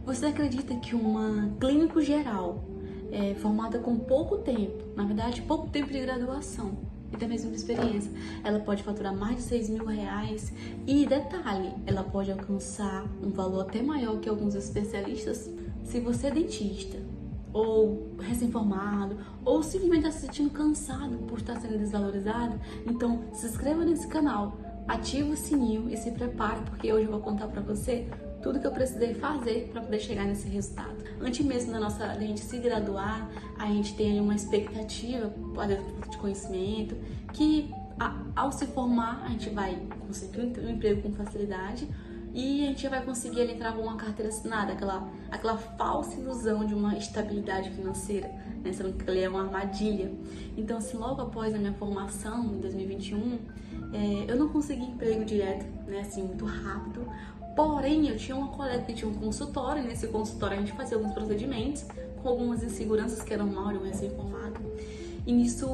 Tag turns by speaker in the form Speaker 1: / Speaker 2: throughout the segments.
Speaker 1: Você acredita que uma clínico geral, formada com pouco tempo, na verdade pouco tempo de graduação e até mesmo de experiência, ela pode faturar mais de R$ 6.000 e, detalhe, ela pode alcançar um valor até maior que alguns especialistas? Se você é dentista, ou recém-formado, ou simplesmente está se sentindo cansado por estar sendo desvalorizado, então se inscreva nesse canal, ative o sininho e se prepare, porque hoje eu vou contar para você tudo que eu precisei fazer para poder chegar nesse resultado. Antes mesmo da gente se graduar, a gente tem uma expectativa, às vezes, de conhecimento, que ao se formar a gente vai conseguir um emprego com facilidade e a gente vai conseguir entrar com uma carteira assinada, aquela falsa ilusão de uma estabilidade financeira, né? Sabendo que ali é uma armadilha. Então, assim, logo após a minha formação, em 2021, eu não consegui emprego direto, né, assim, muito rápido. Porém, eu tinha uma colega que tinha um consultório, e nesse consultório a gente fazia alguns procedimentos com algumas inseguranças que eram mal de um recém-formado. E isso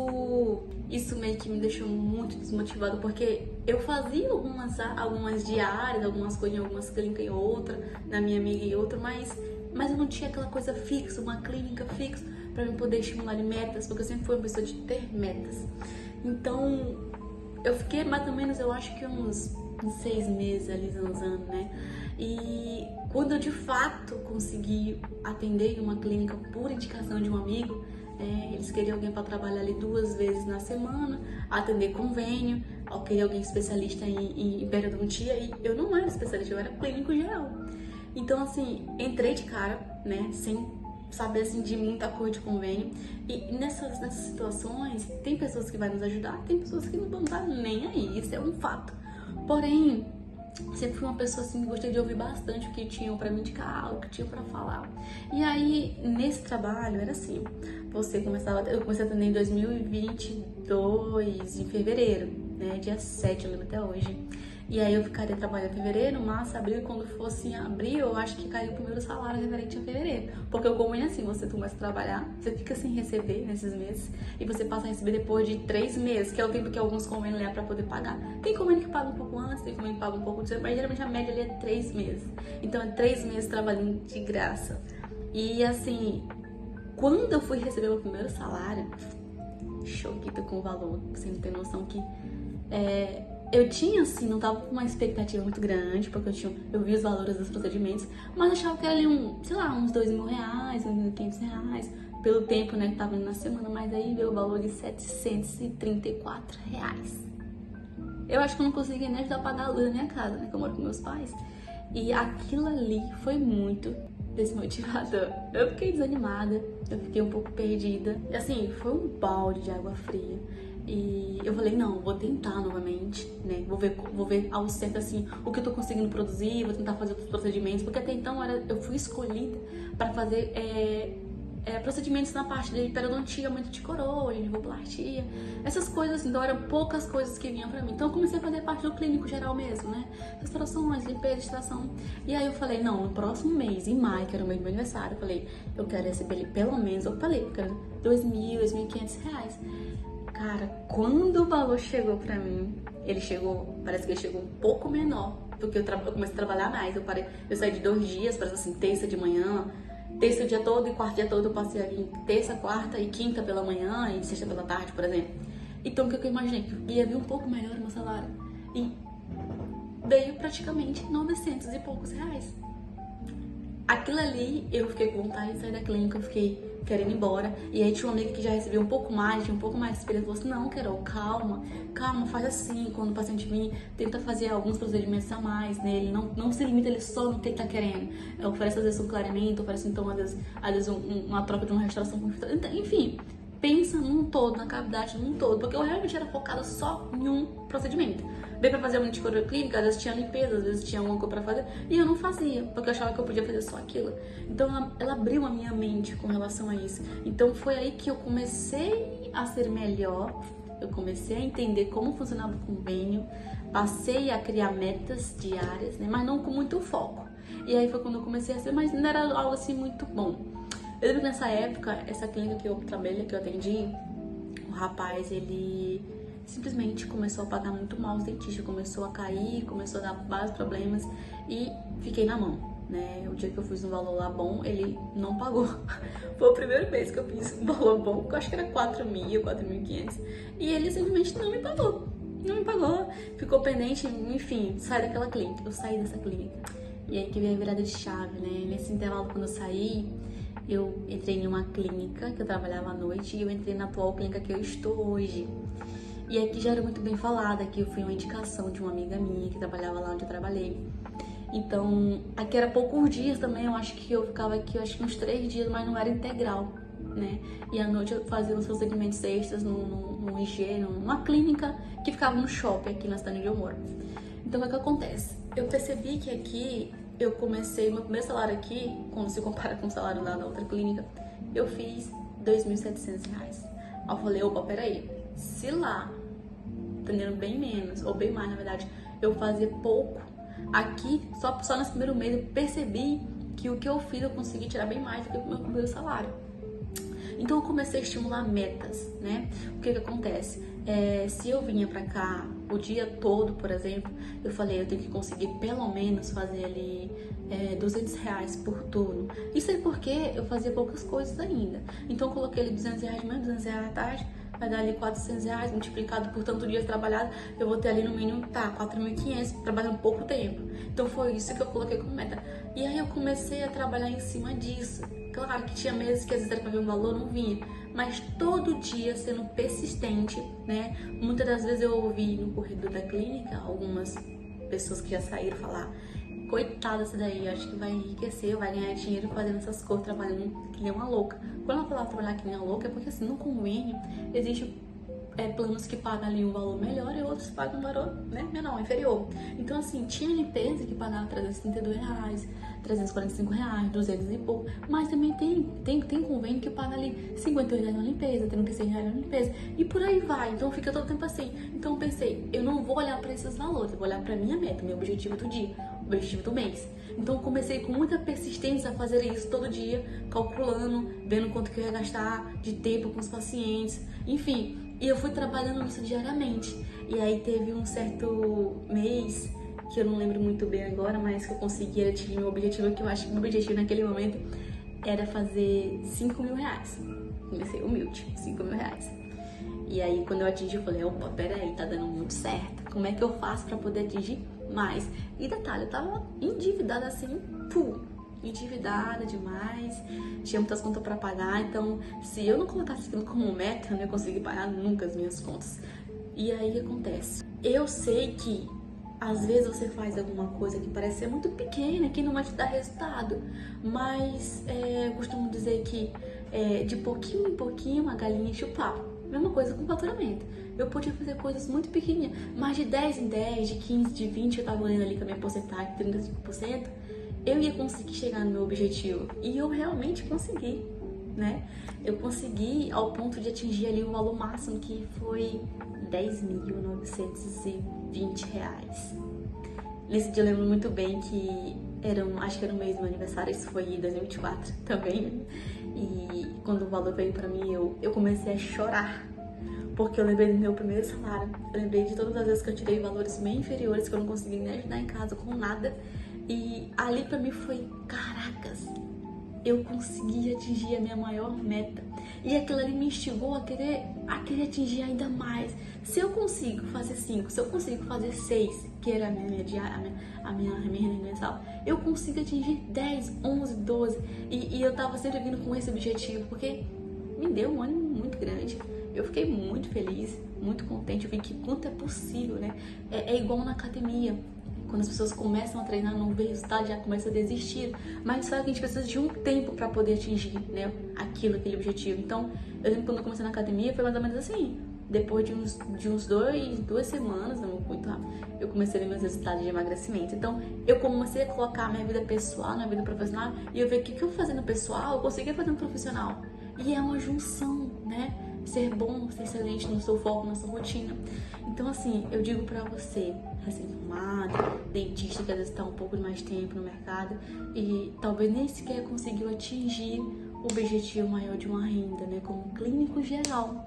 Speaker 1: meio que me deixou muito desmotivada, porque eu fazia algumas diárias, algumas coisas em algumas clínicas e outra, na minha amiga e outra, mas eu não tinha aquela coisa fixa, uma clínica fixa, para me poder estimular de metas, porque eu sempre fui uma pessoa de ter metas. Então, eu fiquei mais ou menos, eu acho que uns 6 meses ali zanzando, né? E quando eu de fato consegui atender em uma clínica por indicação de um amigo, eles queriam alguém para trabalhar ali 2 vezes na semana, atender convênio, eu queria alguém especialista em periodontia, e eu não era especialista, eu era clínico geral. Então, assim, entrei de cara, né, sem saber, assim, de muita coisa de convênio, e nessas situações, tem pessoas que vão nos ajudar, tem pessoas que não vão estar nem aí, isso é um fato. Porém, sempre fui uma pessoa assim que gostei de ouvir bastante o que tinham pra me indicar, o que tinham pra falar. E aí, nesse trabalho, era assim, eu comecei a atender em 2022, em fevereiro, né, dia 7, eu lembro até hoje. E aí eu ficaria trabalhando em fevereiro, março, abril, e quando fosse em abril, eu acho que caiu o primeiro salário referente a fevereiro. Porque o convênio é assim, você começa a trabalhar, você fica sem receber nesses meses, e você passa a receber depois de 3 meses, que é o tempo que alguns convênios levam pra poder pagar. Tem convênio que paga um pouco antes, tem convênio que paga um pouco depois, mas geralmente a média ali é 3 meses. Então é 3 meses trabalhando de graça. E assim, quando eu fui receber o primeiro salário, choquita com o valor, você não tem noção que eu tinha, assim, não tava com uma expectativa muito grande, porque eu vi os valores dos procedimentos, mas achava que era ali sei lá, uns R$ 2.000, R$ 1.500, pelo tempo, né, que tava indo na semana, mas aí veio o valor de R$ 734. Eu acho que eu não consegui nem ajudar a pagar a luz da minha casa, né, que eu moro com meus pais, e aquilo ali foi muito desmotivador. Eu fiquei desanimada, eu fiquei um pouco perdida, e assim, foi um balde de água fria. E eu falei, não, vou tentar novamente, né? Vou ver ao certo, assim, o que eu tô conseguindo produzir, vou tentar fazer outros procedimentos, porque até então eu fui escolhida para fazer procedimentos na parte de periodontia, aumento de coroa, gengivoplastia, essas coisas, assim, então eram poucas coisas que vinham pra mim. Então eu comecei a fazer parte do clínico geral mesmo, né? Restaurações, limpeza, extração. E aí eu falei, não, no próximo mês, em maio, que era o mês do meu aniversário, eu falei, eu quero receber ali pelo menos, eu quero R$ 2.000, R$ 1.500. Cara, quando o valor chegou pra mim, parece que ele chegou um pouco menor, porque eu comecei a trabalhar mais. Eu saí de 2 dias, parece assim, terça de manhã, terça o dia todo e quarta o dia todo eu passei ali, terça, quarta e quinta pela manhã e sexta pela tarde, por exemplo. Então o que eu imaginei? Que ia vir um pouco melhor o meu salário. E veio praticamente 900 e poucos reais. Aquilo ali, eu fiquei com vontade de sair da clínica, eu fiquei querendo ir embora. E aí tinha uma amiga que já recebia um pouco mais, tinha um pouco mais de experiência, falou assim, não, Carol, calma, faz assim, quando o paciente vir, tenta fazer alguns procedimentos a mais nele, não se limita ele só no que ele tá querendo. Oferece às vezes um clareamento, oferece então às vezes uma troca de uma restauração com então, enfim, pensa num todo, na cavidade num todo, porque eu realmente era focada só em um procedimento. Veio pra fazer uma anticoria clínica, às vezes tinha limpeza, às vezes tinha alguma coisa pra fazer, e eu não fazia, porque eu achava que eu podia fazer só aquilo. Então ela abriu a minha mente com relação a isso. Então foi aí que eu comecei a ser melhor, eu comecei a entender como funcionava o convênio, passei a criar metas diárias, né, mas não com muito foco. E aí foi quando eu comecei a ser, mas não era algo assim muito bom. Eu lembro que nessa época, essa clínica que eu trabalhei, que eu atendi, o rapaz, ele simplesmente começou a pagar muito mal os dentistas, começou a cair, começou a dar vários problemas e fiquei na mão. né? O dia que eu fiz um valor lá bom, ele não pagou. Foi o primeiro mês que eu fiz um valor bom, que eu acho que era 4.000, 4.500. E ele simplesmente não me pagou. Não me pagou, ficou pendente, enfim, sai daquela clínica. Eu saí dessa clínica. E aí que veio a virada de chave, né? Nesse intervalo, quando eu saí, eu entrei em uma clínica que eu trabalhava à noite e eu entrei na atual clínica que eu estou hoje. E aqui já era muito bem falada, que eu fui uma indicação de uma amiga minha que trabalhava lá onde eu trabalhei. Então, aqui era poucos dias também, eu acho que eu ficava aqui, eu acho que uns 3 dias, mas não era integral, né? E à noite eu fazia os procedimentos extras no IG, numa clínica que ficava no shopping aqui na cidade onde eu moro. Então, o que acontece? Eu percebi que aqui, eu comecei, meu primeiro salário aqui, quando se compara com o salário lá na outra clínica, eu fiz R$2.700. Aí eu falei, opa, peraí, se lá, entendendo bem menos, ou bem mais na verdade, eu fazia pouco, aqui, só nesse primeiro mês eu percebi que o que eu fiz eu consegui tirar bem mais do que o meu primeiro salário. Então eu comecei a estimular metas, né? O que acontece? Se eu vinha pra cá o dia todo, por exemplo, eu falei, eu tenho que conseguir pelo menos fazer ali R$200 por turno. Isso é porque eu fazia poucas coisas ainda. Então eu coloquei ali R$200 de manhã, R$200 à tarde, vai dar ali R$400, multiplicado por tanto dias trabalhado, eu vou ter ali no mínimo, 4.500, trabalhando pouco tempo. Então foi isso que eu coloquei como meta. E aí eu comecei a trabalhar em cima disso. Claro que tinha meses que às vezes era pra ver um valor, não vinha. Mas todo dia sendo persistente, né? Muitas das vezes eu ouvi no corredor da clínica algumas pessoas que já saíram falar, coitada essa daí, acho que vai enriquecer, vai ganhar dinheiro fazendo essas coisas, trabalhando que nem uma louca. Quando eu falar trabalhar que nem uma louca, é porque assim, no convênio existe planos que pagam ali um valor melhor e outros pagam um valor, né, menor, inferior. Então assim, tinha limpeza que pagava R$332, R$345, 200 e pouco, mas também tem convênio que paga ali R$58 na limpeza, R$36 na limpeza e por aí vai. Então fica todo tempo assim. Então eu pensei, eu não vou olhar para esses valores, eu vou olhar para minha meta, meu objetivo do dia, o objetivo do mês. Então eu comecei com muita persistência a fazer isso todo dia, calculando, vendo quanto que eu ia gastar de tempo com os pacientes, enfim. E eu fui trabalhando nisso diariamente. E aí teve um certo mês, que eu não lembro muito bem agora, mas que eu consegui atingir meu objetivo, que eu acho que meu objetivo naquele momento era fazer R$5.000. Comecei humilde, R$5.000. E aí quando eu atingi, eu falei, opa, peraí, tá dando muito certo. Como é que eu faço pra poder atingir mais? E detalhe, eu tava endividada assim, endividada demais, tinha muitas contas para pagar, então se eu não colocasse aquilo como meta, eu não ia conseguir pagar nunca as minhas contas. E aí o que acontece? Eu sei que às vezes você faz alguma coisa que parece ser muito pequena, que não vai te dar resultado, mas eu costumo dizer que de pouquinho em pouquinho a galinha enche o papo. Mesma coisa com faturamento. Eu podia fazer coisas muito pequenininhas, mas de 10 em 10, de 15, de 20, eu tava olhando ali com a minha porcentagem, 35%, eu ia conseguir chegar no meu objetivo. E eu realmente consegui, né? Eu consegui ao ponto de atingir ali o valor máximo, que foi R$10.920. Nesse dia eu lembro muito bem que acho que era o mês do meu aniversário, isso foi em 2024 também. E quando o valor veio pra mim, eu comecei a chorar. Porque eu lembrei do meu primeiro salário. Eu lembrei de todas as vezes que eu tirei valores bem inferiores, que eu não consegui nem ajudar em casa com nada. E ali pra mim foi, caracas, eu consegui atingir a minha maior meta. E aquilo ali me instigou a querer atingir ainda mais. Se eu consigo fazer 5, se eu consigo fazer 6, que era a minha diária, a minha renda mensal, eu consigo atingir 10, 11, 12. E eu tava sempre vindo com esse objetivo, porque me deu um ânimo muito grande. Eu fiquei muito feliz, muito contente. Eu vi que quanto é possível, né? É igual na academia. Quando as pessoas começam a treinar, não vê resultado, já começa a desistir. Mas sabe que a gente precisa de um tempo para poder atingir, né, aquele objetivo. Então, eu lembro quando eu comecei na academia, foi mais ou menos assim. Depois de uns 2 semanas, não muito rápido, eu comecei a ver meus resultados de emagrecimento. Então, eu comecei a colocar a minha vida pessoal na vida profissional e eu ver o que eu fazia no pessoal, eu conseguia fazer no profissional. E é uma junção, né? Ser bom, ser excelente no seu foco, na sua rotina. Então, assim, eu digo pra você, recém-formado, dentista que às vezes tá um pouco mais tempo no mercado e talvez nem sequer conseguiu atingir o objetivo maior de uma renda, né? Como clínico geral.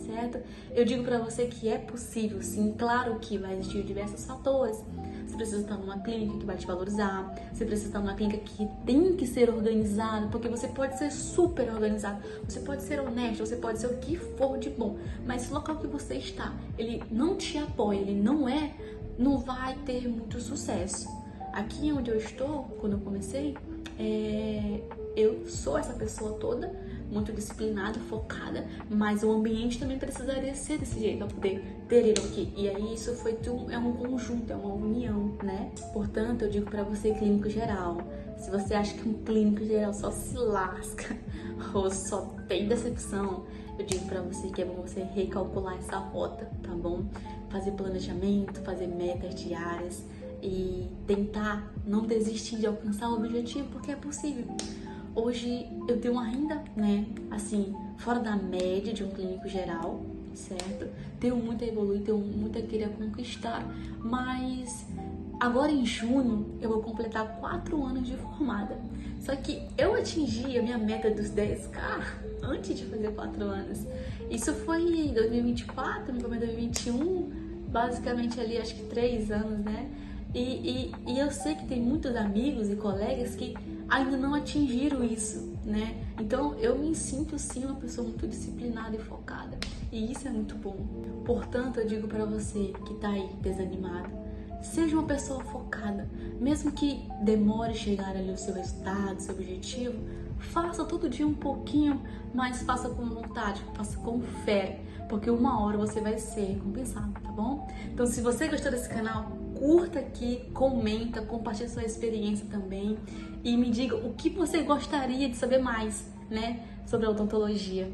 Speaker 1: certo? Eu digo pra você que é possível, sim, claro que vai existir diversos fatores. Você precisa estar numa clínica que vai te valorizar, você precisa estar numa clínica que tem que ser organizada, porque você pode ser super organizado, você pode ser honesto, você pode ser o que for de bom, mas se o local que você está, ele não te apoia, ele não vai ter muito sucesso. Aqui onde eu estou, quando eu comecei, eu sou essa pessoa toda, muito disciplinada, focada, mas o ambiente também precisaria ser desse jeito, pra poder ter ele aqui. E aí isso foi é um conjunto, é uma união, né? Portanto, eu digo pra você, clínico geral, se você acha que um clínico geral só se lasca ou só tem decepção, eu digo pra você que é bom você recalcular essa rota, tá bom? Fazer planejamento, fazer metas diárias e tentar não desistir de alcançar o objetivo, porque é possível. Hoje eu tenho uma renda, né, assim, fora da média de um clínico geral, certo? Tenho muito a evoluir, tenho muito a querer conquistar, mas agora em junho eu vou completar 4 anos de formada. Só que eu atingi a minha meta dos 10K antes de fazer 4 anos. Isso foi em 2024, no começo de 2021, basicamente ali acho que 3 anos, né? E eu sei que tem muitos amigos e colegas que ainda não atingiram isso, né? Então eu me sinto sim uma pessoa muito disciplinada e focada, e isso é muito bom. Portanto, eu digo pra você que tá aí desanimado, seja uma pessoa focada, mesmo que demore chegar ali o seu resultado, seu objetivo, faça todo dia um pouquinho, mas faça com vontade, faça com fé, porque uma hora você vai ser recompensado, tá bom? Então, se você gostou desse canal, curta aqui, comenta, compartilhe sua experiência também e me diga o que você gostaria de saber mais, né, sobre a odontologia.